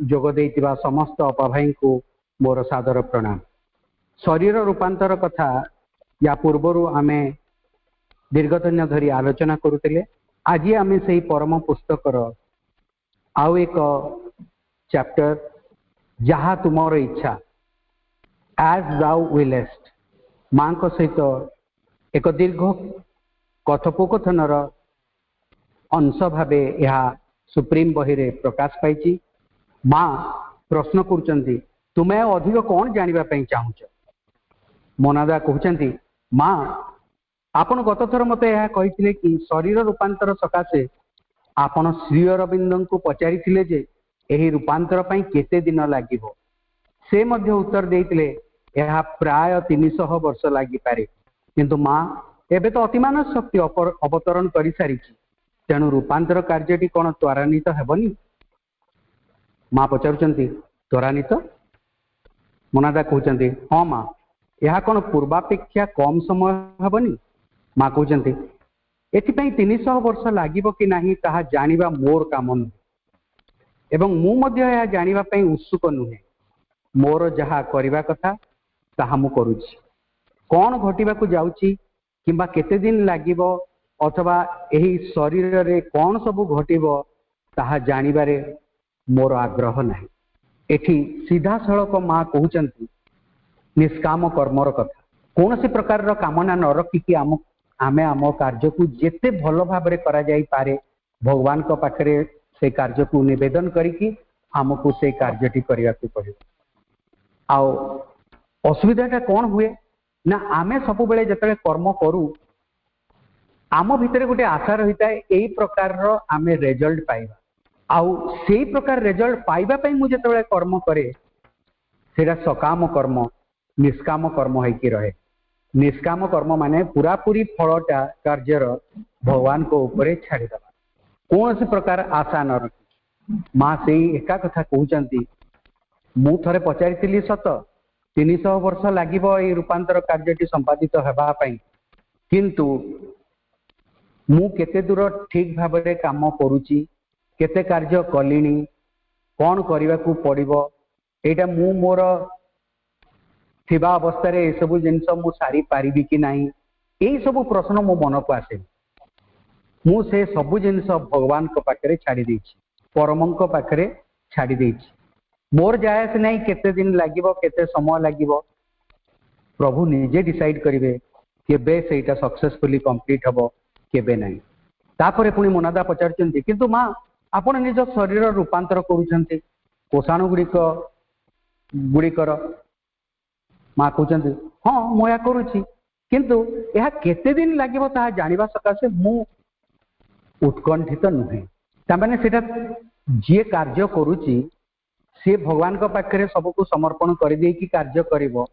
जोग देइतिबा समस्त अपाभाई को मोर सादर प्रणाम। शरीर रूपांतर कथा या पूर्वर आमे दीर्घदिन धरी आलोचना करुतिले। आज आमे सेही परम पुस्तकर आउ एक चैप्टर जहा तुमर इच्छा एज दाउ विलेस्ट मां को सहित एक दीर्घ कथोपकथनर अंश भावे यह सुप्रीम बही रे प्रकाश पाई। माँ प्रश्न करुचंती तुम्हें अधिक कौन जानिबा पई चाहुच? मोनादा कहउचंती माँ आपण गत थर मते यह कहिथिले कि शरीर रूपांतर सकाशे आपण श्री अरविंद को पचारिथिले जे एही रूपांतर पई केते दिन लागिबो। से मध्य उत्तर देइथिले यह प्राय 300 वर्ष लागि पारे, किंतु माँ एबे तो अतिमानव शक्ति अवतरण करि सारिछि, तेणु रूपांतर कार्यटी कोन त्वरान्वित हेबनी? माँ पचारुचंती त्वरान्वित? मोनादा कहउचंती हाँ माँ, यह कौन पूर्वापेक्षा कम समय हेबनी? माँ कहउचंती एथिपई 300 वर्ष लागिबो कि नाही ताहा जानिबा मोर काम नुहे, एवं मु मध्य यह जानिबा पई उत्सुक नुहे। मोर जहा करिबा कथा ताहा मु करूछि। कौन घटिबाकू जाउछि किंबा केते दिन लागिबो अथवा एही शरीर रे कौन सबु घटिबो ताहा जानिबारे मोर आग्रह नहीं। एठी सीधा सड़क माँ कहउचंती निष्काम कर्मर कथा। कौन सी प्रकार कामना न रखिकी आमे आम कार्य को जेते भल भाव करा जाई पारे भगवान को पाखरे से कार्य को निवेदन करिकी आमको से कार्यटी करने को पड़े। आउ असुविधाटा कौन हुए ना आमे सब बेले जतले कर्म करू आम भितर गोटे आशा रही है यही प्रकार आमे रिजल्ट पाइबा। आउ से प्रकार रिजल्ट पाइबा पई मु जतले कर्म करे सेटा सकाम कर्म निष्काम कर्म होइकी रहे। निष्काम कर्म माने पूरा पूरी फलटा कार्यर भगवान को ऊपर छाड़ीदबा, कौन सी प्रकार आशा न रखी। माँ से एका कथा कहउचंती मु थरे पचारिथिली सत 300 वर्ष लागिबो ए रूपांतर कार्यटी संपादित हेबा पई, किंतु मु केते दूर ठीक भाव में काम करूची, केते कार्य कलिनी, कौन करने को पड़ो एटा मु मोर थिबा अवस्था रे सब जिनस मु सारी पारिबी कि नाही, यही सब प्रश्न मो मन को आसे। मु से सब जिनस भगवान को पाखरे छाड़ी देछि, परम को पाखरे छाड़ी देछि। मोर जायस नहीं केते दिन लागिबो केते समय लागिबो, प्रभु निजे डिसाइड करिवे केबे सेटा सक्सेसफुली कंप्लीट हबो केबे नाही। तापरे पुणी मोनादा पचारचंती किंतु माँ आपण निज शरीर रूपांतर करूछंती कोषाणु गुड़िकर। माँ कहउचंती हाँ मु या करूछि, किंतु यह केते दिन लागिबो ताहा जानिबा सकाशे मु उत्कंठित नुहे। तामाने सेटा जे कार्य करूछि से भगवान को पाखरे सबको समर्पण कर देकी कार्य करिवो,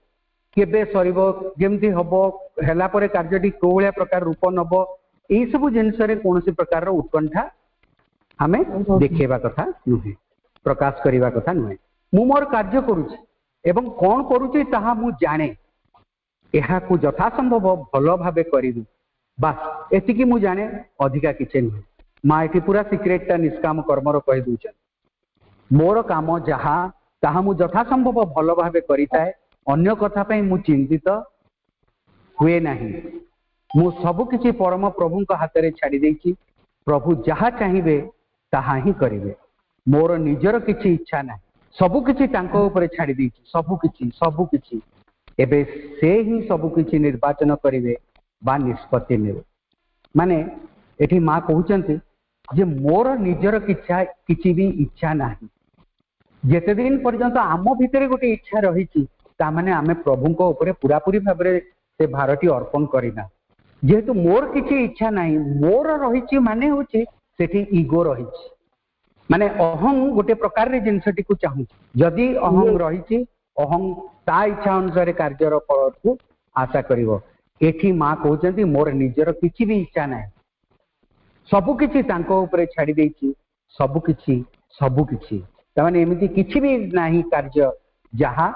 केबे सरिबो जेमती हबो हेला परे कार्यटी को भलिया प्रकार रूप नबो, एई सब जिनस रे कोनोसी प्रकार रो उत्कंठा हमें देखेबा कथा नुहे, प्रकाश करिबा कथा नुहे। मु मोर कार्य करूछि एवं कौन करूछि ताहा मु जाने, एहा को यथा संभव भल भाबे करिदु बास एतिकी मु जाने, अधिका किछे नुहे। माँ एठी पूरा सिक्रेटटा निष्काम कर्मर कहि दूछन। मोर काम जहा ताहा मु यथा संभव भल भाबे करिताए, अन्य कथा पई मु चिंतित हुए नाही। मु सब किछि परम प्रभु को हाथ रे छाड़ी देछि। प्रभु जहा चाहिबे ताहा ही करिवे मोर निजर किछि इच्छा ना सबु किछि तांको ऊपर छाड़ी देछि सबु किछि एबे से ही सबु किछि निर्वाचन करिवे बा निष्पत्ति नेबे माने एठी मां कहउचंती जे मोर निजर किछि भी इच्छा नाही जेते दिन पर्यंत आम भितरे गोटे इच्छा रही तामाने आमे प्रभु को ऊपर पूरापूरी भाव से भारती अर्पण करिना जेहेतु मोर किछि इच्छा नाही मोर रही माने होची सेठी ईगो रही माने अहं गोटे प्रकार रे जिनसटी को चाहू जदि अहं रही अहं ता इच्छा अनुसार कार्यर फल को आशा करिवो एठी मां कहउचंती मोर निजर किछि भी इच्छा नाही सबु किछि तांको ऊपर छाड़ी देछि सबु किछि तामाने एमिति किछि भी नाही कार्य जहा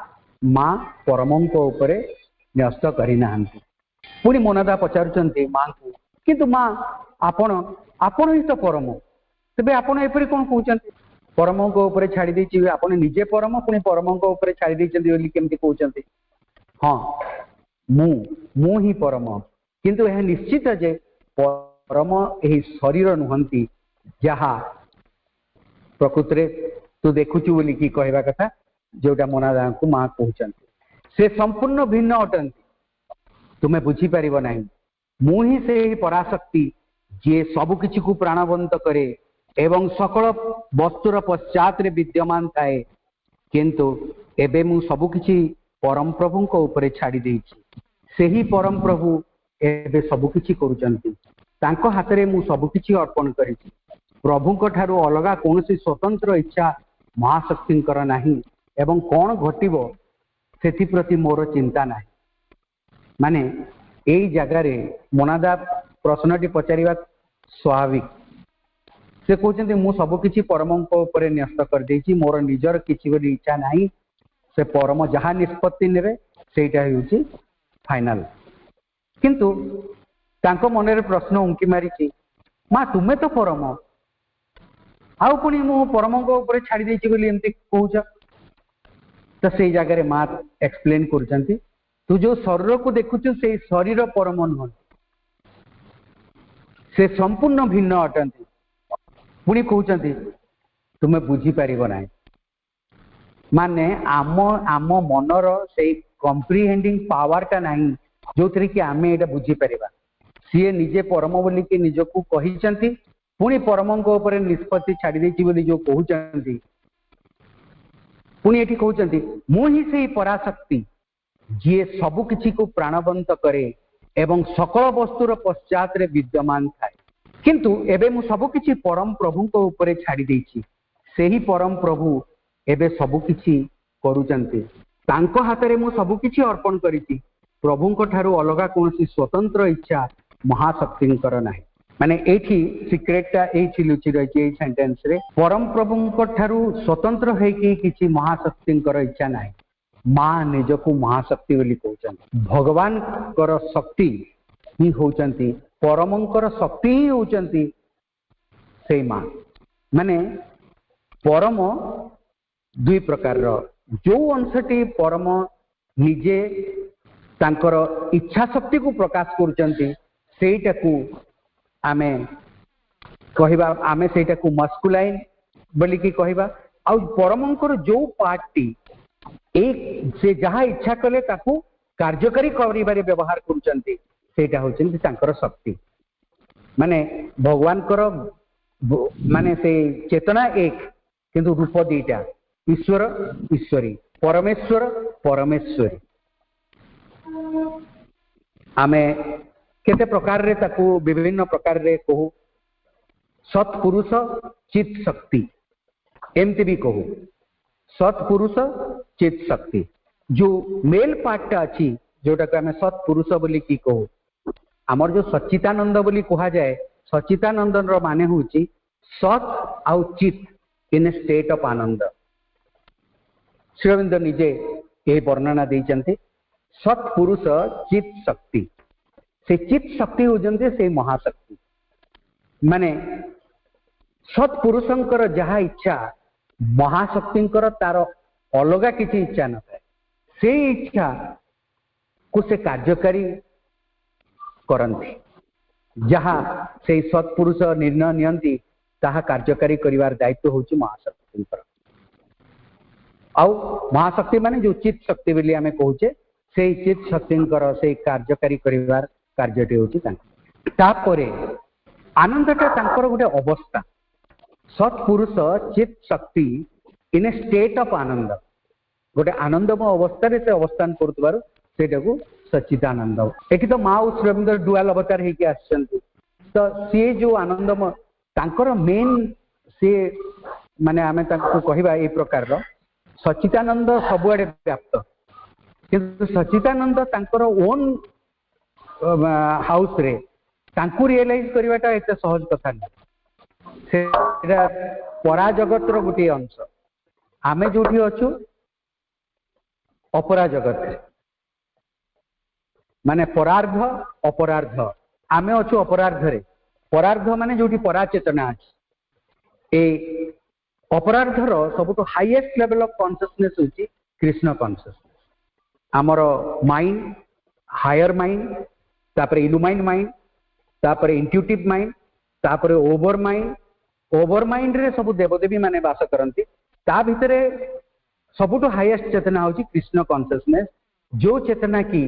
मां परमंको ऊपर न्यस्त करिनाहंती पुणी मोनादा पचारुचंती मां को किंतु मां आपण ही तो परम तेबे आपण एपरि कोन कहउचंती परमंको ऊपर छाड़ी देछि आपण निजे परम पुणी परमंको ऊपर छाड़ी देछंती बोली केमति कहउचंती हां मु ही परम किंतु यह निश्चित जे परम एही शरीर नुहंती जहा प्रकृति तू देखुचु बोली की कहवा कथा जोटा मोनादा को मां कहउचंती से संपूर्ण भिन्न अटंती तुम्हें बुझी पारिबो नाही मु ही से ही पराशक्ति जे सबु किछि को प्राणवंत करे एवं सकल वस्तुर पश्चात रे विद्यमान थाए किंतु एबे मु सबु किछि परम प्रभु को ऊपर छाड़ी देछि सेही परम प्रभु एबे सबु किछि करूचंती तांको हाथ रे मु सबु किछि अर्पण करिछि प्रभु को ठारू अलगा कोनोसी स्वतंत्र इच्छा महाशक्तिंकर नाही एवं कौन घटिबो सेथि प्रति मोर चिंता नाही माने एई जगह रे मोनादा प्रश्नटी पचारिबा स्वाभाविक से कहते मु सब किछि परम ऊपर न्यस्त कर देछि मोर निजर किछि बोली इच्छा नाही से परम जहा निष्पत्ति नेबे सेटा हेउछि फाइनल किंतु तांको मन रे प्रश्न उंकी मारिछि मां तुमे तो परम आउ पुणी मु परम ऊपर छाड़ी देछि बोली एमती कहउछ तो से जगह रे मां एक्सप्लेन करछंती तू जो शरीर को देखुछु से शरीर परम नुह से संपूर्ण भिन्न अटंती पुणी कहउचंती तुमे बुझी पारिबो नाही माने आम मनर से कॉम्प्रिहेंडिंग पावर टा नाही जो थरे कि आमे एटा बुझी पारिबा सीए निजे परम बोली कि निजको कहिचंती पुणी परम को ऊपर निष्पत्ति छाड़ी देछि बोली जो कहउचंती पुणी एठी कहउचंती मु ही से पराशक्ति जे सबु किछि को प्राणवंत करे एवं सकल वस्तुर पश्चात रे विद्यमान थाए किंतु एबे मु सबु किछि परम प्रभु को ऊपर छाड़ी देछि सेही परम प्रभु एबे सबु किछि करूचंती तांको हाथ रे मु सबु किछि अर्पण करिछि प्रभु को ठारू अलगा कोनोसी स्वतंत्र इच्छा महाशक्तिंकर नाही माने एठी सिक्रेटटा एठी लुचि रहिछि ए सेंटेंस रे परम प्रभु को ठारू स्वतंत्र है कि किछि महाशक्तिंकर इच्छा नाही मां निजको महाशक्ति बोली कहउचंती भगवान कर शक्ति ही होचंती परमंकर शक्ति ही होचंती से मां माने परम दुई प्रकार रो जो अंशटी परम निजे तांकर इच्छा शक्ति को प्रकाश करूचंती सेटा को आमे कहिबा आमे सेटा को मस्कुलाइन बोली की कहिबा आ परमंकर जो पार्टी एक से जहा इच्छा कले ताकू कार्यकारी करिबारे व्यवहार करूचंती सेटा होचंती तांकर शक्ति माने भगवान कर माने से चेतना एक किंतु रूप दीटा ईश्वर ईश्वरी परमेश्वर परमेश्वरी आमे केते प्रकार रे ताकू विभिन्न प्रकार रे कहू सत्पुरुष चित शक्ति एमती भी कहू सत्पुरुष चित शक्ति जो मेल पार्टा अच्छी जोटा को आम सत्पुरुष बोली की कहू आमर जो सच्चितानंद बोली कहा जाए सच्चितानंद माने हूँ सत आउ चित इन स्टेट ऑफ आनंद श्री अरविंद निजे ये वर्णना देइचंती सत्पुरुष चित शक्ति से चित शक्ति होजंते से महाशक्ति माने सत्पुरुषंकर जहा इच्छा महाशक्तिंकर तार अलगा किसी इच्छा न थाए से इच्छा को से कार्यकारी करंती जहा से सत्पुरुष निर्णय नियंती ताहा कार्यकारी करिवार दायित्व होची महाशक्ति। आउ महाशक्ति माने जो चित शक्ति बोली आमे कहूचे से चित शक्ति से कार्यकारी करिवार कार्यटी होची तापरे आनंदटा तांकर गोटे अवस्था। सत्पुरुष चित शक्ति इन ए स्टेट ऑफ आनंद गोटे आनंदमय अवस्था से अवस्थान करुवार सेटाकू सच्चिदानंद। एठी तो माँ श्रमेंद्र डुआल अवतार होके आछंती तो सी जो आनंदमय तांकर मेन से माने आमे तांको कहिबा ए प्रकार रो सच्चिदानंद सबुआडे व्याप्त किंतु सच्चिदानंद तांकर ओन हाउस रे तांको रियलाइज करवाटा एते सहज कथा नहीं। से परा जगत रो गोटे अंश आमे जोठी अछु अपरा जगत माने परार्ध अपरार्ध आमे अछु अपरार्ध रे परार्ध माने जोठी परा चेतना अछि। ए अपरार्ध रो सबुतो हाईएस्ट लेवल ऑफ कॉन्शियसनेस होची कृष्ण कॉन्शियसनेस। आमर माइंड हायर माइंड तापर इल्यूमाइन माइंड तापर इंट्यूटिव माइंड तापर ओवर माइंड रे सब देवदेवी माने वास करंती। ता भितरे सबुतो हाईएस्ट चेतना होची कृष्ण कॉन्शियसनेस जो चेतना की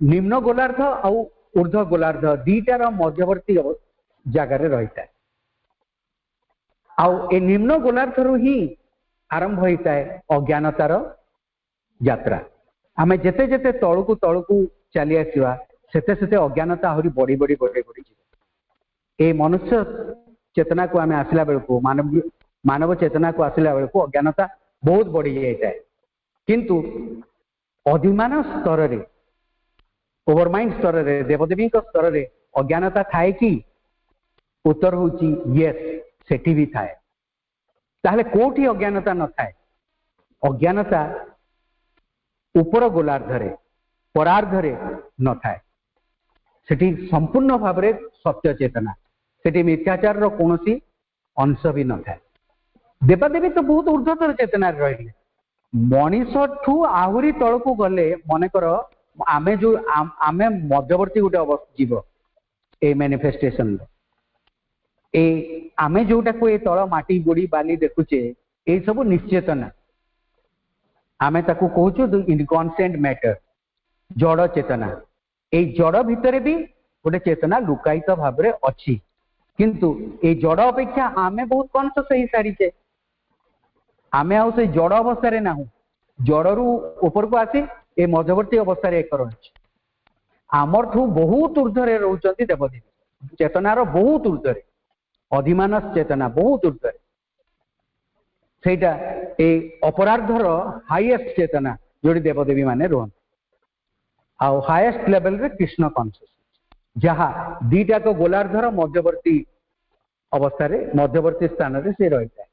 निम्न गोलार्ध और ऊर्ध्व गोलार्ध दीटार मध्यवर्ती जगार रही है। आउ ए निम्न गोलार्ध रु ही आरंभ होता है अज्ञानतार यात्रा। आमे जेते जेते तळकू तळकू चली आसीवा सेते सेते अज्ञानता आहुरी बड़ी बड़ी बड़ी बड़ी ए मनुष्य चेतना को आमे आसिला बेलको मानव चेतना को आसिला बेलको अज्ञानता बहुत बढ़ी जाता है। किंतु अधिमान स्तर रे ओवरमाइंड स्तर रे देवदेवी स्तर रे अज्ञानता थाए कि उत्तर होची यस सेठी भी थाए। ताहले कोठी अज्ञानता न थाए अज्ञानता ऊपर गोलार्ध रे परार्ध रे न थाए सेठी संपूर्ण भाव रे सत्य चेतना सेठी मिथ्याचार रो कोनोसी अंश भी न थाए। देवदेवी तो बहुत ऊर्ध्वतर चेतना रही मनीष ठू आहुरी तळकू गले मनेकर आमे जो आमे मध्यवर्ती गोटे जीव ए मैनिफेस्टेशन ए आमे जोटा को ए तळ माटी गोड़ी बाली देखुचे ए सब निश्चेतना आमे ताकू कहूछु इनकॉन्शियंट मैटर जड़ चेतना। ए जड़ भितरे भी गोटे चेतना लुकायित भाव रे अछि किंतु ए जड़ अपेक्षा आमे बहुत कॉन्शियस ही सारीचे। आमे आउ से जड़ अवस्था रे नाहु जड़रू ऊपर को आसी ए मध्यवर्ती अवस्था रे एक रही आमर ठू बहुत ऊर्ध्वरे रहउचंती देवदेवी चेतनार बहुत ऊर्ध्वरे अधिमानस चेतना बहुत ऊर्ध्वरे सेटा ए अपरार्धर हाईएस्ट चेतना जोड़ी देवदेवी माने रोहन आउ हाईएस्ट लेवल रे कृष्ण कॉन्शियसनेस जहा दीटा को गोलार्धर मध्यवर्ती अवस्था रे मध्यवर्ती स्थान रे से रहिता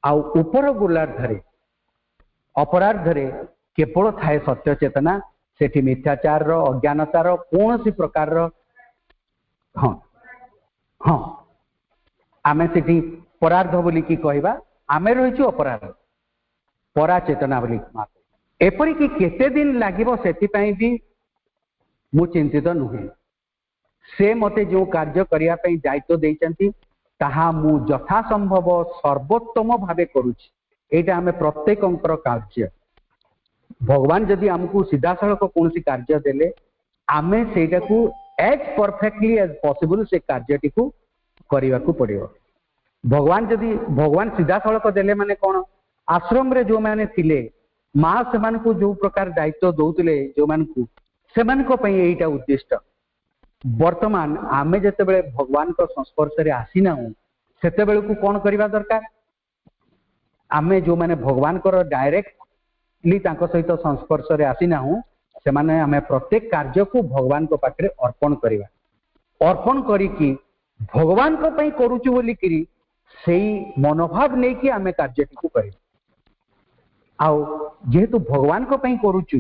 आउ ऊपर गोलार्ध रे अपरार्ध रे केवल थाए सत्य चेतना सेठी मिथ्याचार रो अज्ञानतार कौन सी प्रकार रो हाँ हाँ आमे सेठी परार्ध बोली की कहबा आमे रहिछु अपरार्ध परा चेतना बोली एपरि कि केते दिन लागिबो सेठी पई भी मु चिंतित नुहे। से मते जो कार्य करिया पई दायित्व देइचंती ताहा मु यथा संभव सर्वोत्तम भावे करूछि। एटा आमे प्रत्येकंकर कार्य भगवान जदि हमको सीधा सड़क कौन सी कार्य देले आमे सेटा को एज परफेक्टली एज पॉसिबल से कार्यटी को करने को पड़ो। भगवान सीधा सड़क देले माने कौन आश्रम रे जो माने थिले माँ से जो प्रकार दायित्व दौले जो मानकु से उद्दिष्ट। वर्तमान आमे जते बेले भगवान को संस्पर्श रे आसीना सेते बेले को कौन करबा दरकार आमे जो माने भगवान को डायरेक्टली तांको सहित संस्पर्श रे आसीना से माने आमे प्रत्येक कार्य को भगवान को पाखरे अर्पण करबा अर्पण करी भगवान को पई करूछु बोली किरी सेही मनोभाव नहीं कि आमे कार्यटी को करी आउ जेहेतु भगवान को पई करूछु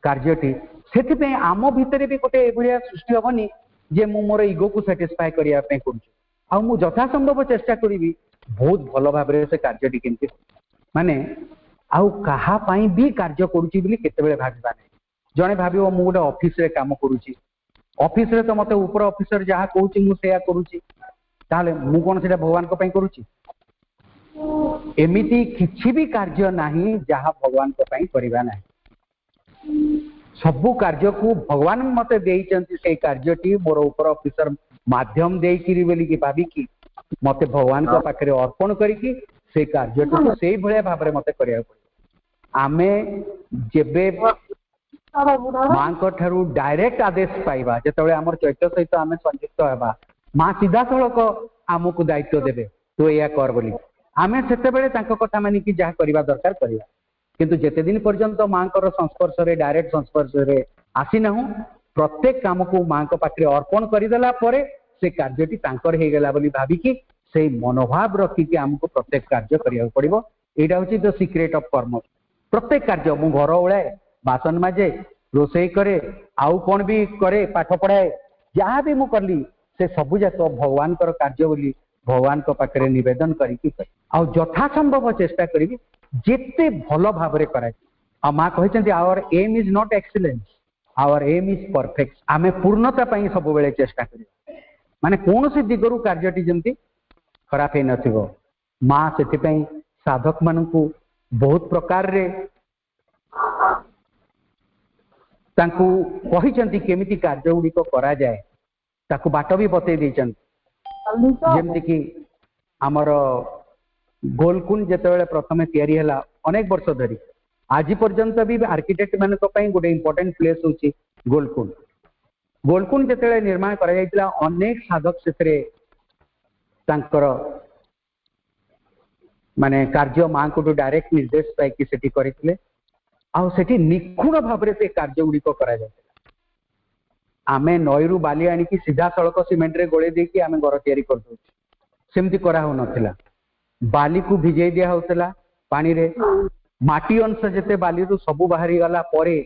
कार्यटी सेति पे आम भितरे भी गोटे एभलिया सृष्टि हबनी जे मु मोर इगो को सैटिस्फाई करिया पे करूछु आउ मु यथा संभव चेष्टा करिवि बहुत भलो भाबरे से कार्यटी केनते माने आउ कहा पई भी कार्य करूछि बोली केते बेले भाबिबा नै। जणे भाबिबो मु गोटे ऑफिस रे काम करूछि ऑफिस रे तो मते ऊपर ऑफिसर जहा कहूछि मु सेया करूछि ताहले मु कोन सेटा भगवान को पई करूची एमिति किछि भी कार्य नाही जहा भगवान को पई करिबा नाही सबु कार्य को भगवान मते देइचंती से कार्यटी मोर ऊपर ऑफिसर माध्यम देइकिरी बोली कि भाबी कि मते भगवान को पाखरे अर्पण करिकि से कार्यटी को सेई भले भाबरे मते करिया पड़े आमे जेबे मां को ठारू डायरेक्ट आदेश पाइबा जेतबे हमर चैत्य सहित आमे संयुक्त हेबा मां सीधा सळक हमकु दायित्व देबे तो या कर बोली आमे सेते बेले तांको कथा मानि कि जा करबा दरकार करबा किंतु जेते दिन पर्यंत मां को संस्पर्श रे डायरेक्ट संस्पर्श रे आसी ना प्रत्येक काम को मां को पाखरे अर्पण करिदेला परे से कार्यटी तांकर हे गेला बोली भाबी कि से मनोभाव रखी कि हमको प्रत्येक कार्य करिया पड़िबो एटा होची द सीक्रेट ऑफ कर्म प्रत्येक कार्य मु घर ओळाए बासन माजे रोसई करे आउ कोन भी करे पाठ पढ़ाए जहाँ भी मु करली से सबु जाक भगवान कर कार्य बोली भगवान को पाखरे निवेदन करिकि आ यथा संभव चेष्टा करी जेते भल भाव कराए आ माँ कहते our aim is not excellence our aim is perfect आमे पूर्णता पाई सब बेले चेष्टा करिया माने कौन सी दिगरु कार्यटी जमती खराब हे नथिबो माँ सेति पई साधक मानकु बहुत प्रकार रे तांकु कहिचंती केमिति कार्य गुडी को करा जाए ताकु बाट भी बतै दैचंती जेमति कि हमर गोलकुंड जेतेबेले प्रथमे तयारी हला अनेक वर्ष धरी आज पर्यंत भी आर्किटेक्ट मानक पई गोटे इंपोर्टेंट प्लेस होची गोलकुंड गोलकुंड जेतेबेले निर्माण करा जायतिला अनेक साधक सेतरे तांकर माने कार्य मां को डायरेक्ट निर्देश पाई कि सेठी करितले आ सेठी निखुण भाबरे से कार्य गुडी को करा जायतिला आमे नईरू बाली आनी कि सीधा सड़क सीमेंट रे गोळे दे कि आमे घर तयारी कर दउ सेमति करा हो नथिला बाली को भिजै दिया होतला पानी रे माटी अंश जेते बाली रु सबु बाहरी गला परे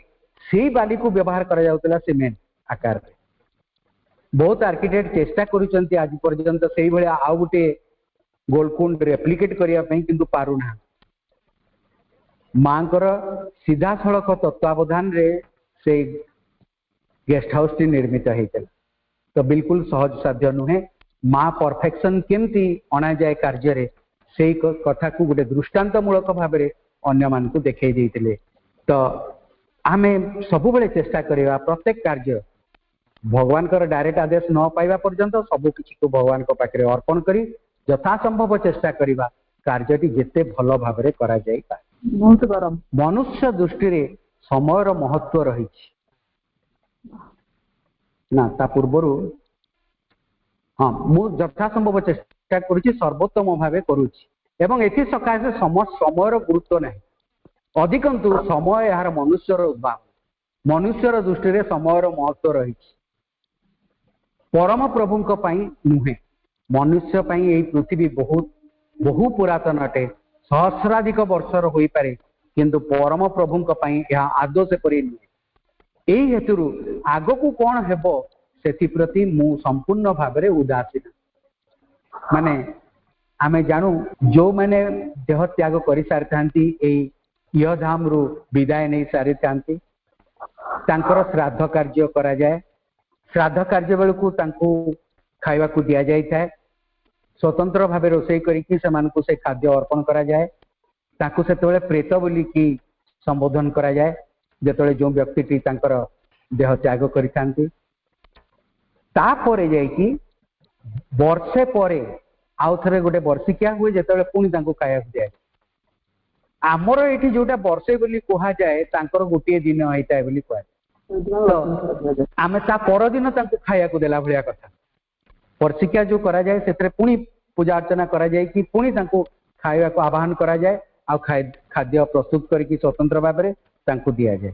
सेही बाली को व्यवहार करा जाउतला सीमेंट आकार रे बहुत आर्किटेक्ट चेष्टा करूचंती आज पर्यंत सेही भले आ गुटे गोलकुंड रेप्लिकेट करिया पई किंतु पारु ना मांकर सीधा सड़क तत्वावधान रे से गेस्ट हाउस टी निर्मित हेतला तो बिल्कुल सहज साध्य नुहे मां परफेक्शन केमती अना जाए कार्य रे सेही कथा को गोटे दृष्टांत मूलक भाव में अन्य मान को देखै देइतिले तो आमे सबु बेले चेष्टा करिवा प्रत्येक कार्य भगवान कर डायरेक्ट आदेश न पाइबा पर्यंत सबु किछि को भगवान को पाखरे अर्पण करी यथा संभव चेष्टा करिवा कार्यटी जेते भलो भाव में करा जाय पा बहुत गरम मनुष्य दृष्टि रे समय रो महत्व रही ना ता पूर्वरु हाँ मु यथा संभव चेष्टा करुछि सर्वोत्तम भाव करुछि एवं एथि सकाशे समय गुरुत्व नहीं अधिकंतु समय यार मनुष्यर उद्भाव मनुष्यर दृष्टि रे समय महत्व रही परम प्रभु नुहे मनुष्य पई एई पृथ्वी बहुत बहु पुरातन अटे सहस्राधिक वर्षर होई पारे किंतु परम प्रभु आदौ से परि नुहे एई हेतुरु आगकू कोन हेबो सेति प्रति मु संपूर्ण भाव में उदासीन माने आमे जानू जो मैंने देह त्याग कर सारी था धाम रु विदाय नहीं सारी था श्राद्ध कार्य करा जाए श्राद्ध कार्य बेलू खाइबा को दिया जाय था स्वतंत्र भाव रोषे करिकी से खाद्य अर्पण करा जाए ताकू से प्रेत बोली कि संबोधन करा जाए जेतले जो व्यक्ति तांकर देह त्याग करिथांती तापरे जाइकी वर्षे परे आउ थे गोटे वर्षिकिया हुए जिते पुणी खाया दिए आमर ये जोटा वर्षे बोली कह जाए गोटे दिन होता है बोली कह तो आम ता परदिन खाया देला भाया कथा वर्षिकिया जो करा जाए से पुणी पूजा अर्चना करा जाए कि पुणी खाया को आह्वान करा जाए आ खाद्य प्रस्तुत करके स्वतंत्र भाव में दि जाए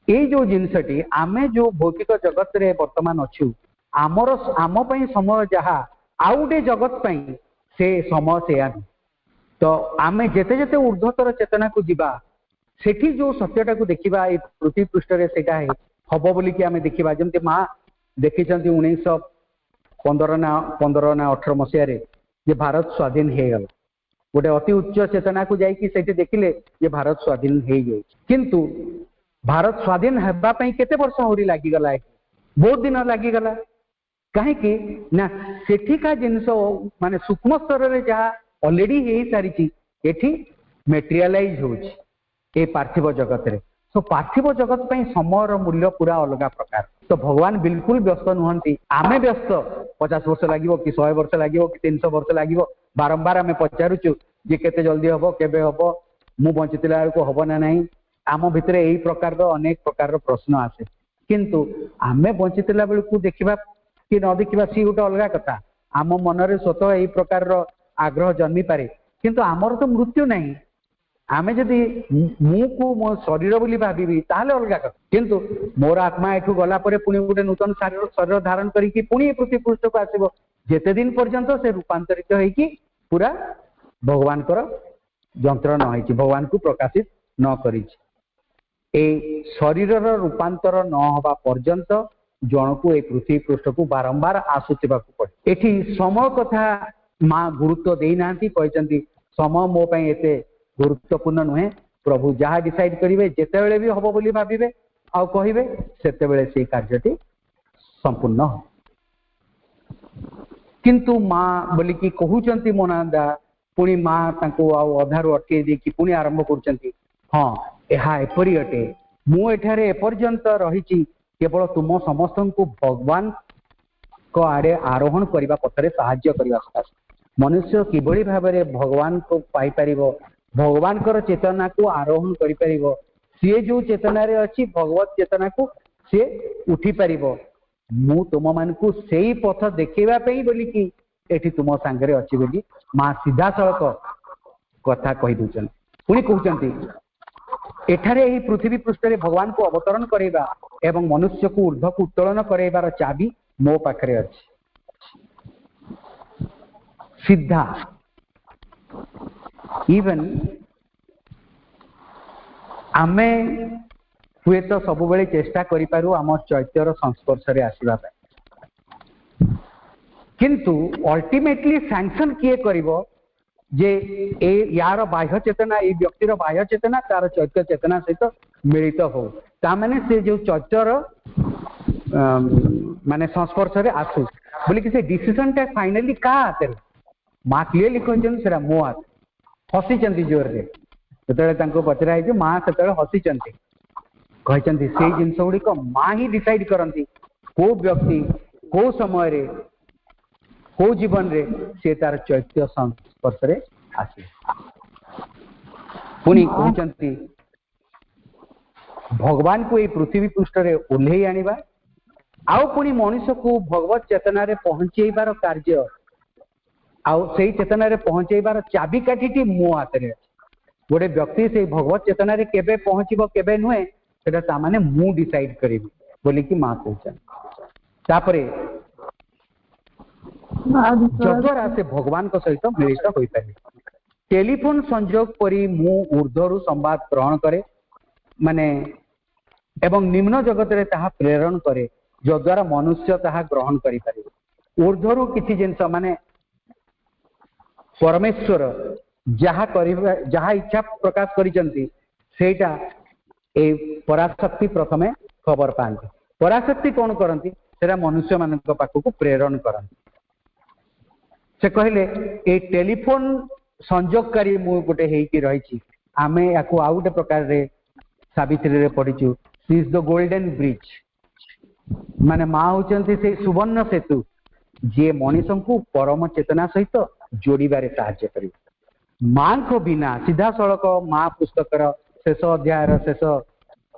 ये जो जिनसटी आमे जो भौतिक जगत रे वर्तमान अच्छु आमर आम समय जहाँ आउ गोटे जगत पाई से समय से तो आमे जेते जेते ऊर्ध्वतर चेतना को जीवा सेठी जो सत्यटा को देखिबा ए पृथ्वी पृष्ठ रे सेटा है हबो बोली कि आमे देखिबा जेमते मां देखिचंती 1915 ना 18 मसिया रे जे भारत स्वाधीन हे गला गोटे अति उच्च चेतना को जाई कि सेठी देखिले जे भारत स्वाधीन हे गई किंतु भारत स्वाधीन हेबा पई केते वर्ष होरी लागी गला बहुत दिन लागी गला कहीं ना सेठिका जिनस माने सूक्ष्म स्तर रे जहाँ ऑलरेडी हो सारी एठी मेटेरियलाइज होची ए पार्थिव जगत रे। सो पार्थिव जगत पे समय मूल्य पूरा अलग प्रकार। तो भगवान बिल्कुल व्यस्त नुहंती, आमे व्यस्त 50 वर्ष लगे कि 100 वर्ष लगे कि 300 वर्ष लगे बारंबार आम पचारुचु जे केते जल्दी हम केबे हम मु बंचीला बेलू हम ना नहीं। आम भितर यही प्रकार अनेक प्रकार प्रश्न आसे, किंतु आमे बंचीला बेलू देखा कि न देखा सी गोटे अलग कथा। आम मनरे स्वतः यही प्रकार आग्रह जन्मी पारे, किंतु आमर तो मृत्यु नहीं। आमे जदि मु को मो शरीर बोली भाबी ताहले अलग कथा, किंतु मोर आत्मा एठू गला परे पुणी गोटे नूतन शरीर धारण करिकी पुणी पृथ्वी पृष्ठ को आसीबो। जेते दिन पर्यंत से रूपांतरित होइकी पूरा भगवान कर यंत्र न होइछि, भगवान को प्रकाशित न करिछि। ए शरीर रूपांतर न होबा पर्यंत जन को ए पृथ्वी पृष्ठ को बारंबार आसुथिबा को पड़े। एठी समय कथा माँ गुरुत्व दे नांती, कहचंती समय मो पई एते गुरुत्वपूर्ण नुहे। प्रभु जहाँ डिसाइड करेंगे जिते बड़े भी हम बोली भाविबे आ कहिबे सेते बेले से कार्यटी संपूर्ण हो। किंतु माँ बोली कि कहउचंती मोनादा पुणी माँ तांको अधारू अटके देकी पुणी आरंभ करचंती। हाँ यह एपरी अटे, मु एठारे एपर्यंत रहिछि केवल तुम समस्त को भगवान को आड़े आरोहण करने पथरे साहाय्य करने। मनुष्य किभली भाव भगवान को पाई परिबो, भगवान कर चेतना को आरोहण करि परिबो, सी जो चेतना रे अछि भगवत चेतना को सी उठी परिबो। मु तुम मान को सेई पथ देखैबा पई बोली कि एठी तुम सांगरे अछि बोली मां सीधा सड़क कथा कहि दुचन। पुणी कहउचंती एठारे एही पृथ्वी पृष्ठ रे भगवान को अवतरण करेबा एवं मनुष्य को ऊर्ध्व को उत्तोलन करेबार चाबी मो पाखरे अछि। सीधा इवन आमे हुए तो सब बेले चेष्टा करि पारू आम चैत्यर संस्पर्श रे आसीबा पाई, किंतु अल्टीमेटली सैंक्शन किए करिवो जे ए यार बाह्य चेतना ए व्यक्तिर बाह्य चेतना तार चैत्य चेतना सहित मिलित हो, ता माने से जो चैत्यर माने संस्पर्श रे आसु बोली कि से डिसीजन टा फाइनली का हाथ माँ क्लियरली कहछन सेरा मो हाथ। हसीचंती जोर रे जेतेबेले तांको पचरा जे माँ सेतेबेले हसीचंती कहछंती से जिंस गुड़िक माँ ही डिसाइड करंती को व्यक्ति को समय रे को जीवन रे से तार चैत्य संस्पर्श रे आसे। पुणी कहछंती भगवान को ये पृथ्वी पृष्ठ रे ओल्हेई आनिबा आउ पुणी मनुष्य को भगवत चेतना रे पहुंचेबार कार्य आउ से चेतना रे पहुंचेबार चाबिकाठी मो हाथ रे। गोटे व्यक्ति से भगवत चेतना रे केबे पहुंचबो केबे नुहे सेटा ता माने मु डिसाइड करिबी बोली कि मां कहछन। तापरे जगरा से भगवान को सहित मिलित होई पारे। टेलीफोन संयोग परी मु ऊर्ध्वरु संवाद ग्रहण करे माने एवं निम्न जगत रे ताहा प्रेरण करे जद्वारा मनुष्य ताहा ग्रहण करि पारे। ऊर्ध्वरु किछि जिंस माने परमेश्वर जहा करिबा जहा इच्छा प्रकाश करिसंती सेटा ए पराशक्ति प्रथमे खबर पांती। पराशक्ति कौन करती सेटा मनुष्य मान पाखक प्रेरण करती। से कहले ए टेलीफोन संयोगकारी मु गोटे हेकी रही आमे याकू आउ गोटे प्रकार रे सावित्री रे पढ़िचु सी इज द गोल्डन ब्रिज माने माँ होचंती से सुवर्ण सेतु जे मनीष को परम चेतना सहित जोड़बारे साहाय्य करी। माँ को बिना सीधा सड़क माँ पुस्तकर शेष अध्याय शेष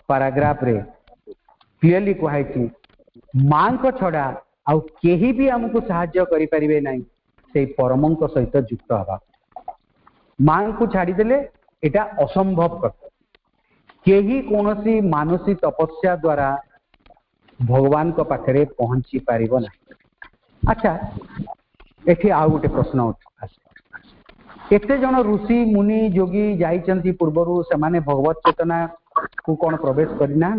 पैराग्राफ रे क्लियरली कही माँ को छड़ा आउ केही भी हमको साहाय्य करि परिबे नहीं से परम सहित युक्त हवा। माँ को छाड़ीदेले एटा असंभव कथा। केही कोनोसी मानसिक तपस्या द्वारा भगवान को पाखरे पहुंची पारिबो ना। अच्छा एठी आउ गोटे प्रश्न उठे एते जन ऋषि मुनि योगी जाइचंती पूर्वरु से माने भगवत चेतना को कौन प्रवेश करिना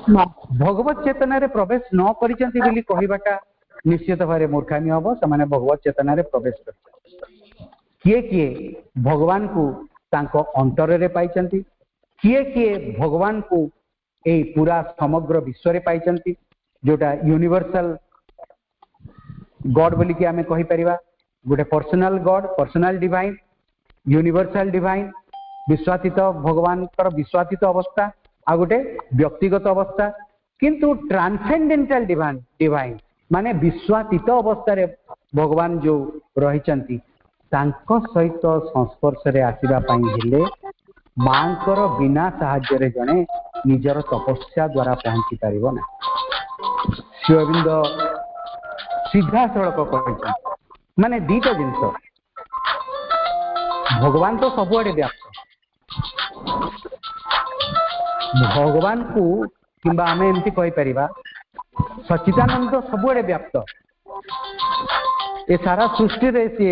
भगवत चेतना रे प्रवेश न करिचंती बोली कहिबाटा निश्चित भारे मूर्खामी हबो। से माने भगवत चेतना रे प्रवेश कर किए किए भगवान को तांको अंतर रे किए किए भगवान को ए पूरा समग्र विश्व रे पाइचंती जोटा यूनिवर्सल गॉड बोली कि आमे कहि परिबा गोटे personal God personal divine universal divine विश्वासित भगवान विश्वासित अवस्था आ गोटे व्यक्तिगत अवस्था किंतु ट्रांसेंडेंटल डिवाइन डिवाइन माने विश्वासित अवस्था रे भगवान जो रहिचंती तांको सहित संस्पर्श रे आसीबा पई हेले मांकर बिना साहाय्य रे जणे निजर तपस्या द्वारा पहुंची पारिबो ना श्री अरविंद सीधा सड़क कहते माने दीटा जिनस भगवान तो सबुआडे व्याप्त भगवान को किंबा आम एमती कहि परिबा सच्चिदानंद सबुआडे व्याप्त ए सारा सृष्टि रे से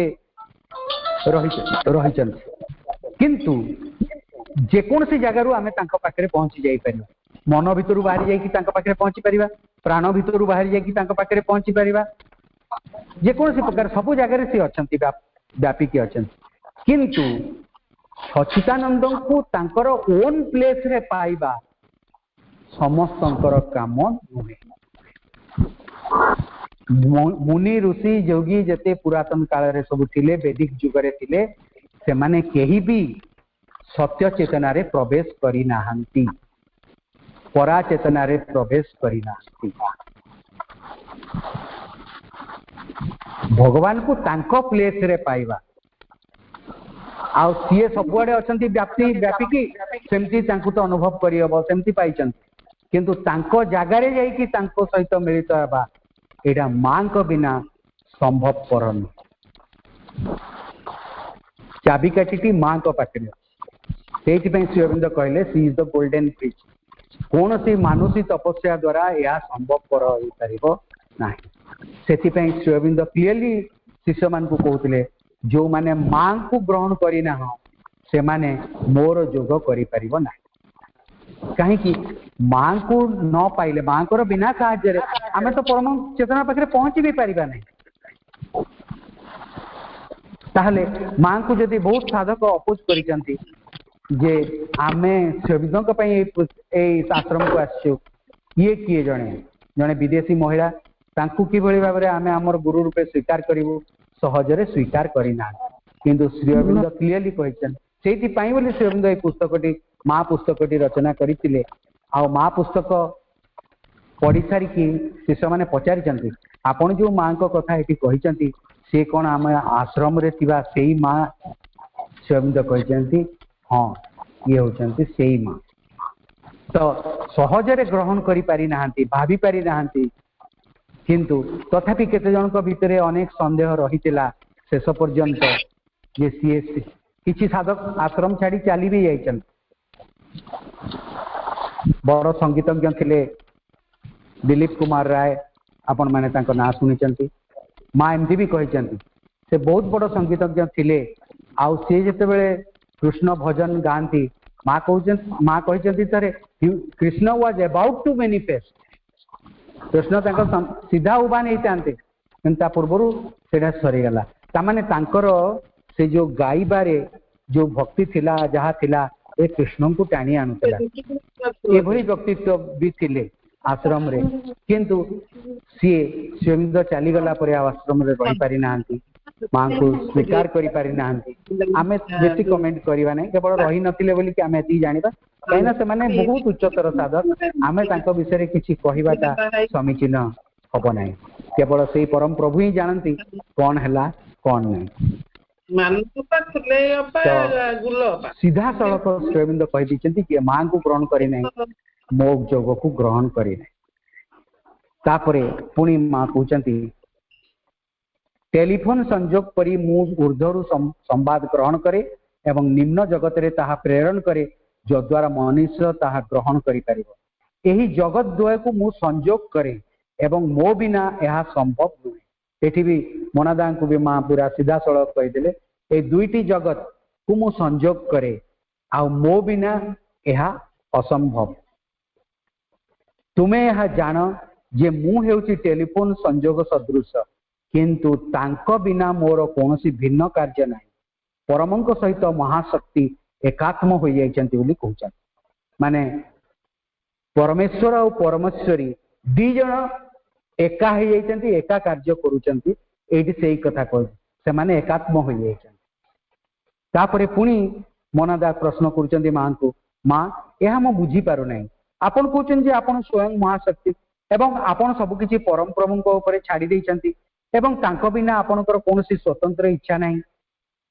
रही किंतु जेकोसी जगार आम पाखे पहुंची जापर मन भितर बाहरी जाकि पाखे पहुंची पारिबा प्राण भितर बाहरी जाकि पाखे पहुंची पारिबा जेकोसी प्रकार सब जगह सी अच्छा व्यापिकी अच्छा किंतु सच्चिदानंद को तांकर ओन प्लेस रे पाइबा समस्तंकर काम नुहे मुनि ऋषि योगी जते पुरातन काल रे सब थिले वैदिक जुग रे थिले से माने केही भी सत्य चेतना रे प्रवेश करी नाहंती परा चेतना रे प्रवेश करी नाहंती भगवान को तांको प्लेस रे पाइबा आ सीए सबुआडे अछंती व्याप्ति व्यापिकी सेमती तांको तो अनुभव करी हबो सेमती पाइचंती किंतु तांको जागा रे जाई कि तांको सहित मिलित हेबा एटा मां को बिना संभव परन चाबिकाठी मां को पाखे से श्री अरविंद कहले सी इज द गोल्डन ब्रिज कौन सी मानुषी तपस्या द्वारा यह संभवपर हो पार ना से श्री अरविंद क्लीयरली शिष्य मान को कहते जो माने मां को ग्रहण करना से माने मोर जोग करिपारिबो ना कहीं मां को न पाइले मां को बिना साहाय्य आमे तो परम चेतना पाखे पहुंची भी पारिबा नहीं ताहले मां को जदि बहुत साधक अपोज करिसंती जे आमे श्रीअरविंद आश्रम को आसु ये किए जड़े जड़े विदेशी महिला तांकु किभଳି भाबरे आमे हमर गुरु रूपे स्वीकार करिवु सहजरे स्वीकार करिना किंतु श्री अरविंद क्लियरली कहिछन सेति पई बोली श्री अरविंद ए पुस्तकटी मां पुस्तकटी रचना करितिले आ मां पुस्तक पढ़ी सारी कि शिष्य माने पचारिचंती आपण जो मां को कथा एठी कहिचंती से कोन आमे आश्रम रे थिबा सेही मां श्री अरविंद कहिचंती हाँ ये होचंती सेही मां तो सहजरे ग्रहण करि पारि नाहंती भाभी पारि नाहंती किंतु तथापि केते जनक भितरे अनेक संदेह रहितिला शेष पर्यंत जे सीए किछि साधक आश्रम छाड़ी चली भी जाइछन बड़ संगीतज्ञ थिले दिलीप कुमार राय आपण माने तांको ना सुनिचंती मां एमती भी कहिचंती से बहुत बड़ संगीतज्ञ थिले आउ से जेते बेले कृष्ण भजन गांधी माँ कहते तारे Krishna was about to manifest Krishna सीधा उभा नहीं था पूर्वर से सरीगला तामाने तांकर से जो गाइबारे जो भक्ति थिला जहाँ थिला ए कृष्ण को टाणी आणुला एभली व्यक्तित्व भी थिले आश्रम रे किंतु सी श्रीअरविंद चलीगला आश्रम रे रही पारि नाहंती मां को स्वीकार करि पारि नाहंती आमे बेसी कमेंट करिवा नै केवल रही नथिले बोली कि आमे एती जानिबा काइना से माने बहुत उच्चतर साधक आमे तांको विषय रे किछि कहिबाटा समीचीन हबो नै केवल सेही परम प्रभु ही जानंती कोन हला कोन नै सीधा सड़क श्रीअरविंद कहि दिचंती कि मां को ग्रहण करि नै मोग जोग को ग्रहण करि नै तापरे पुणी मां कहउचंती टेलीफोन संजोग परी मु ऊर्ध्वरु संवाद ग्रहण करे एवं निम्न जगत रे ताहा प्रेरण करे जद्वारा मनुष्य ताहा ग्रहण करि परिबो एही जगत द्वय को मु संजोग करे एवं मो बिना यह संभव नुहे एठी भी मनादा को भी मां पूरा सीधा सड़क कहि देले ए दुईटी जगत को मु संजोग करे आ मो बिना यह असंभव तुमे यह जान जे मु हेउची टेलीफोन संजोग सदृश किंतु तांको बिना मोर कौनसी भिन्न कार्य नहीं परमंक सहित महाशक्ति एकात्म हो जाइछंती बोली कहउछन माने परमेश्वर और परमेश्वरी दी जण एका हो जाइछन्ति एका कार्य करूछन्ति एठी सेही कथा कहै से माने एकात्म हो जाइछन्ति तापरे पुणी मनदा प्रश्न करूछन्ति मां को मां एहा म बुझी पारु नै आपण कहउछन जे आपण स्वयं महाशक्ति एवं आपण सब किछि परम प्रभु को ऊपर छाडी दैछन्ति एवं तांको बिना आपणकर कोनोसी स्वतंत्र इच्छा नाही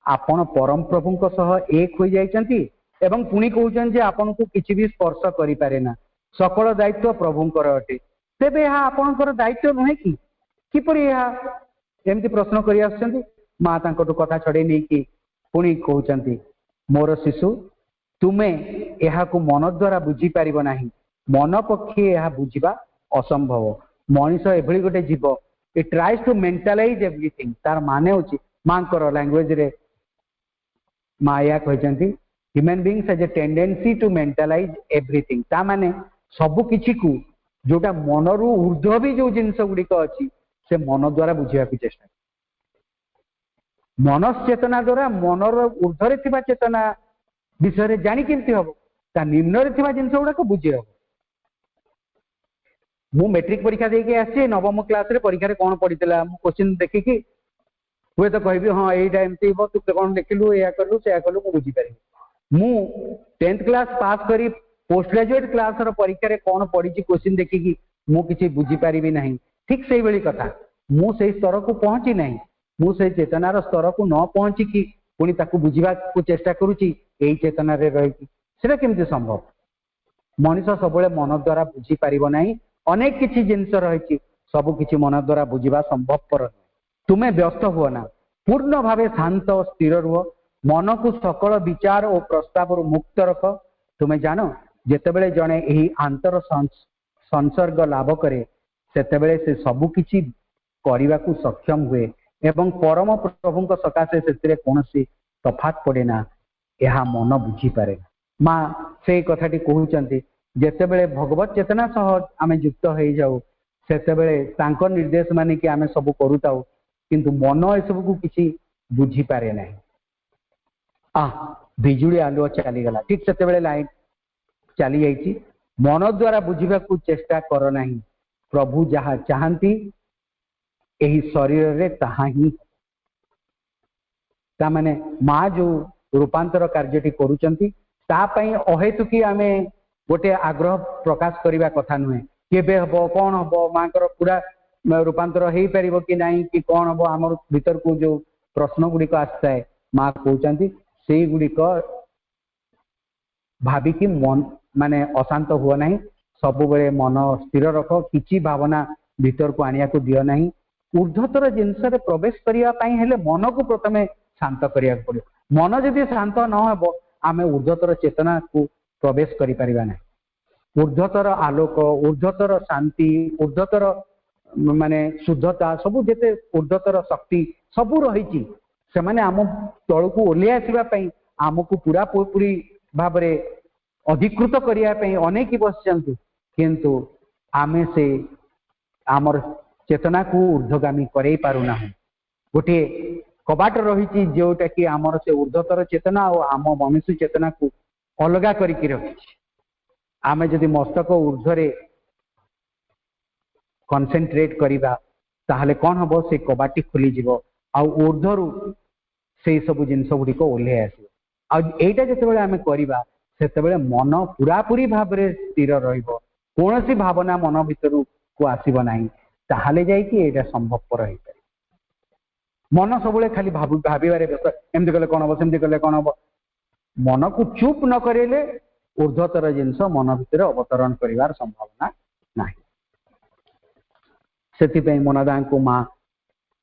आपण परम प्रभु को सह एक हो जाइछन्ति एवं पुणी कहउछन जे आपण को किछि भी स्पर्श करि पारे ना सकल दायित्व प्रभुंकर अटे तेबे यह आपणकर दायित्व नुहे कि किपरि यह एमती प्रश्न करि आछन्ति मां तांकटु कथा छडे नै कि पुणी कहउछन्ति मोर शिशु तुमे यह को मन द्वारा बुझी पारिबो नाही मन पक्षे यह बुझिबा असंभव मनीष एभली गोटे जीव it tries to mentalize everything तार माने होची मांकर लैंग्वेज रे माया कहचन्ति human beings has a tendency to mentalize everything ता माने सब किछि को जोटा मनरु ऊर्ध्व भी जो जिनस गुड़िक अच्छी से मन द्वारा बुझा चेष्टा मनस चेतना द्वारा मनर ऊर्ध्व थिबा चेतना विषय जानी केमती हम ता निम्न थिबा जिनस गुड़ाक बुझी हम मु मैट्रिक परीक्षा देके आसी नवम क्लास रे परीक्षा रे कोन पड़ीतला मु क्वेश्चन देखिकी हुए तो कहबी हां एटा एमती हो तू कोन देखिलु या करलु से करलु मु बुझी पारि मु 10th क्लास पास करी पोस्ट ग्रेजुएट क्लास रो परीक्षा रे कोन पड़ी क्वेश्चन देखिकी मु किछि बुझी पारिबी नाही ठीक सेही बेली कथा मु सेही स्तर को पहुंची नाही मु सेही चेतनार स्तर को न पहुंची कि पुणी ताकू बुझिबा को चेष्टा करूची एही चेतना रे रही सेटा केमती संभव मनीष सबले मन द्वारा बुझी पारिबो नाही अनेक किछि जिंस रही सब किछि मन द्वारा बुझिबा संभवपर तुमे व्यस्त हुओ ना पूर्ण भावे शांत और स्थिर रुह मन को सकल विचार और प्रस्ताव मुक्त रख तुमे जानो जेतेबेले जणे एही आंतर संसर्ग लाभ करे सेतेबेले से सब किछि करिबा को सक्षम हुए एवं परम प्रभु सकाशे से कौनसी तफात पड़े ना यह मन बुझी पारे माँ से कथाटी कहउचंती जेतेबेले भगवत चेतना सह आमे युक्त हो जाऊ सेतेबेले तांको निर्देश माने कि आमे सब करूताऊ किंतु मन ए सब को किछि बुझी पारे नाही बिजुली आलुआ चली गला ठीक सेतेबेले लाइन चली जाइए मन द्वारा बुझा चेष्टा कर नहीं प्रभु जहाँ चाहती यही शरीर रे ताहा ही तामाने माँ जो रूपांतर कार्यटी करुचंती तापाई अहेतुकी आमे गोटे आग्रह प्रकाश करने कथा नुहे केबे हबो कौन हबो माँ पूरा रूपांतर हो पार कि नहीं कि कौन हम आम भीतर को जो प्रश्न गुड़िक आसता है माँ कहते से गुड़िक भाविकी मन माने अशांत हुआ नहीं सब बेले मन स्थिर रख किसी भावना भीतर को आनिया को दियो नहीं ऊर्ध्वतर जिनस प्रवेश करने मन को प्रथम शांत करिया पड़ो मन जदि शांत न हो आम ऊर्ध्वतर चेतना को प्रवेश करि परिबा नहीं ऊर्ध्वतर आलोक ऊर्ध्वतर शांति ऊर्ध्वतर माने शुद्धता सब जेते ऊर्ध्वतर शक्ति सब रही से माने आम तल को ओह्लै आसवाई आमको पूरा पूरी भाव अधिकृत करने अनेक बसचंतु किंतु आमे से आमर चेतना को ऊर्ध्वगामी करई पारुना गोटे कबाट रही जोटा कि आमर से ऊर्ध्वतर चेतना और आम मनुष्य चेतना को अलगा करके रखी आमे जदि मस्तक ऊर्ध्वरे कनसेंट्रेट करिबा ताहले कौन हम से कबाटी खोली जीवो आ ऊर्ध्वरु से सब जिनस गुड़िक ओह्लै आसो आईटा जिते आम करवा सेतेबेले मन पूरा पूरी भाव में स्थिर रहिबो कोनोसी भावना मन भीतर को आसीबो नाही ताहले जाई कि एटा संभवपर होई पारे मन सबले खाली भाबिबारे व्यस्त एमती कले कौन हम सेमती कले कौन हम मन को चुप न करेले ऊर्ध्वतर जिनस मन भीतर अवतरण करिवार संभावना नाही सेतिपई मनदा को माँ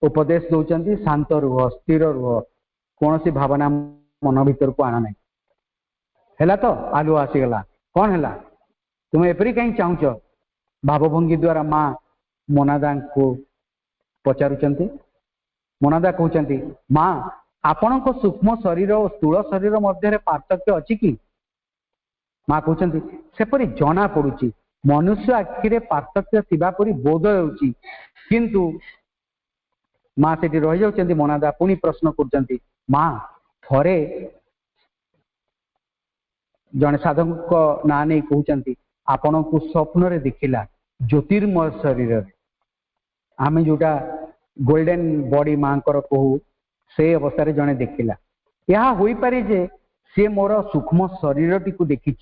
उपदेश दौरान शांत रुह स्थिर रुह कौन भावना मन भीतर को आना नहीं है तो आलु आसीगला कौन है तुम एपरी कहीं चाहूच भावभंगी द्वारा माँ मोनादा को पचारुचंती मोनादा कहते माँ आपण सूक्ष्म शरीर और स्थूल शरीर मध्य पार्थक्य अच्छी कि माँ कहते सेपरी जना पड़ुची मनुष्य आखिरे पार्थक्य थिबा परी बोध होउची किंतु माँ से रही जाउचंती मोनादा पुणी प्रश्न करचंती माँ थरे जने साधक ना नहीं कहते आपण को स्वप्न रे देखिला ज्योतिर्मय शरीर आम जोटा गोल्डन बॉडी माँ कहू से अवस्था जड़े देखला यह हो पारे जे सी मोर सूक्ष्म शरीर टी देखी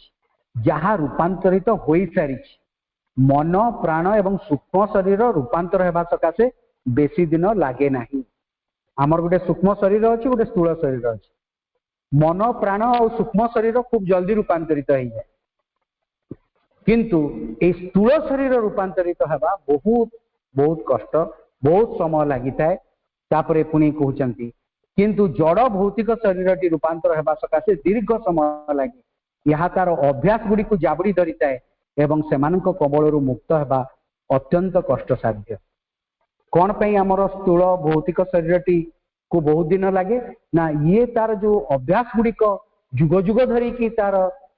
जहाँ रूपांतरित हो सारी मन प्राण एवं सूक्ष्म शरीर रूपांतर होगा सकाशे बेसी दिन लगे ना आमर गोटे सूक्ष्म शरीर अच्छी गोटे स्थूल शरीर अच्छी मन प्राण और सूक्ष्म शरीर खूब जल्दी रूपांतरित हो जाए किंतु ए स्थूल शरीर रूपांतरित होगा बहुत बहुत कष्ट बहुत समय लगी थाए पुणी कहते किंतु जड़ भौतिक शरीर टी रूपांतर होगा सकाशे दीर्घ समय लगे यह तार अभ्यास गुड़ी को जाबड़ी धरी थाए एवं सेमानक कबलरू मुक्त होगा अत्यंत कष्टसाध्य कौन पे आमर स्थूल भौतिक शरीर टी को बहुत दिन लगे ना ये तार जो अभ्यास गुड़िक जुग जुग धरिकी तार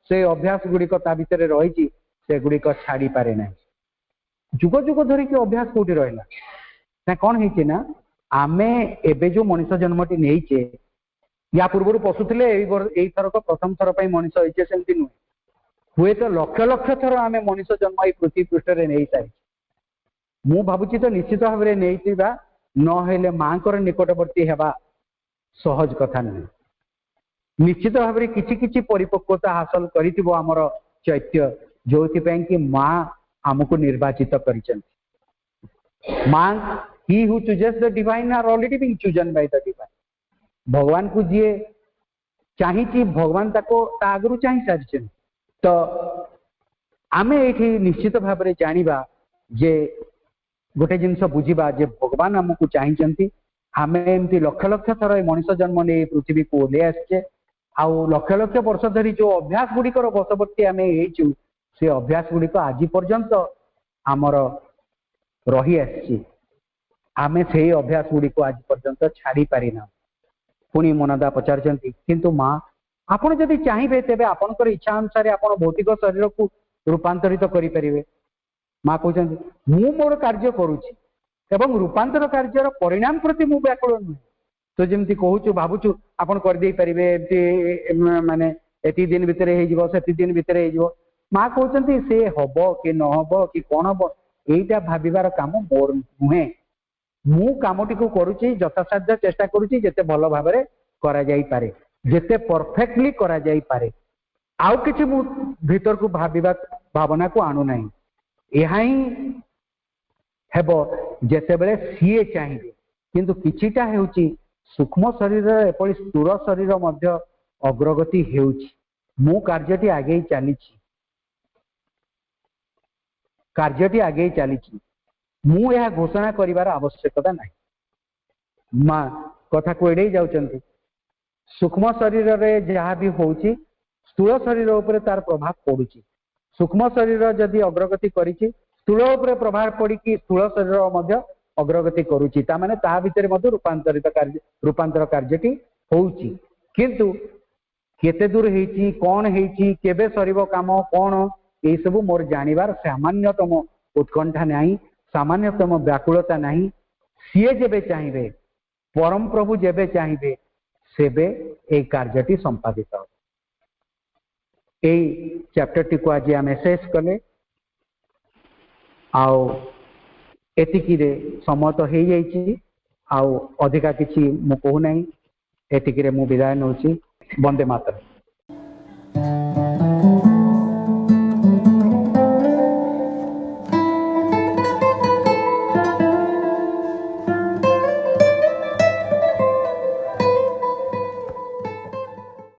से अभ्यास गुड़िक ता भितर रही से गुड़िक छाड़ी पारे ना जुग जुग धरिकी अभ्यास कौटी रहा ना कौन है ना आमे एबे जो मनुष्य जन्मटी नहींचे या पूर्व पशुले थरक प्रथम थर पर मनुष्य होइचे सेमती नुहे हुए तो लक्ष लक्ष थर आम मनुष्य जन्म ये पृथ्वी पृष्ठ में नहीं सारी मु भावुची तो निश्चित भाव में नहीं नहेले माँ निकटवर्ती हेबा सहज कथा नुहे निश्चित भाव में किछि किछि परिपक्वता हासिल करितिबो हमर चैत्य जो कि माँ आमको निर्वाचित करिसेंती माँ he who chooses the divine are already being chosen by the divine भगवान को जी चाहिए भगवान ताको आगु चाह सारी तो आमे ये निश्चित भाव में जानिबा जे गोटे जिनस बुझा जे भगवान आमको चाहिए आम एमती लक्ष लक्ष थर मनुष्य जन्म नहीं पृथ्वी को ओल्ले आसचे आउ लक्ष लक्ष वर्ष धरी जो अभ्यास गुड़िकर बशवर्ती आम हो से अभ्यास गुड़िक आज पर्यंत आमर रही आसी आमे से अभ्यास गुड़िक आज पर्यंत छाड़ी पारिना पुणी मनदा पचारचंती किंतु माँ आपण जदि चाहिए तेबे आपनकर इच्छा अनुसार आपण भौतिक शरीर को रूपांतरित करें माँ कहते मु मोर कार्य करुच्ची एवं रूपांतर कार्यर परिणाम प्रति मु व्याकुल नुहे तो जमी कहूँ भावुचु आपड़ करदे पारे माने एति दिन भितर से दिन भितर माँ कहते से हम कि न हम कि कौन हम यहीटा भावार काम मोर नुहे मु कामटी को करुच्ची यथासाध्य चेष्टा करुच्ची जेते भल भाव में करा जाई पारे जेते परफेक्टली करा जाई पारे आउ किछि मु भीतर को भाविबा भावना को आणु नाही यह ही हेबो जेते बेले सीए चाहिए किंतु किछिटा हेउची सूक्ष्म शरीर एपरि स्थूल शरीर मध्य अग्रगति हेउची मु कार्यटी आगे चलीछि कार्यटी आगे चलीछि मु यह घोषणा करिवार आवश्यकता नहीं माँ कथा को एड़े जाउचंती सूक्ष्म शरीर रे जहाँ भी होउची स्थूल शरीर उपरे तार प्रभाव पड़ुची सूक्ष्म शरीर जदि अग्रगति करिछि स्थूल उपरे प्रभाव पड़ी कि स्थूल शरीर मध्य अग्रगति करुची ता माने ता भितर मध्य रूपांतर कार्यटी होउची किंतु केते दूर हेची कौन हेची केबे सरीबो काम कौन ए सब मोर जानिबार सामान्यतम उत्कंठा नहीं सामान्यतम व्याकुलता नहीं सीए जेबे चाहिए परम प्रभु जेबे चाहिए सेबे ए कार्यटी संपादित हो चैप्टर टी को आज आम शेष कले आउ एतिकी रे समय तो हो जाइए आउ अधिका किसी मु कहू ना एतिकी रे मु विदाय नौची वंदे मातरम।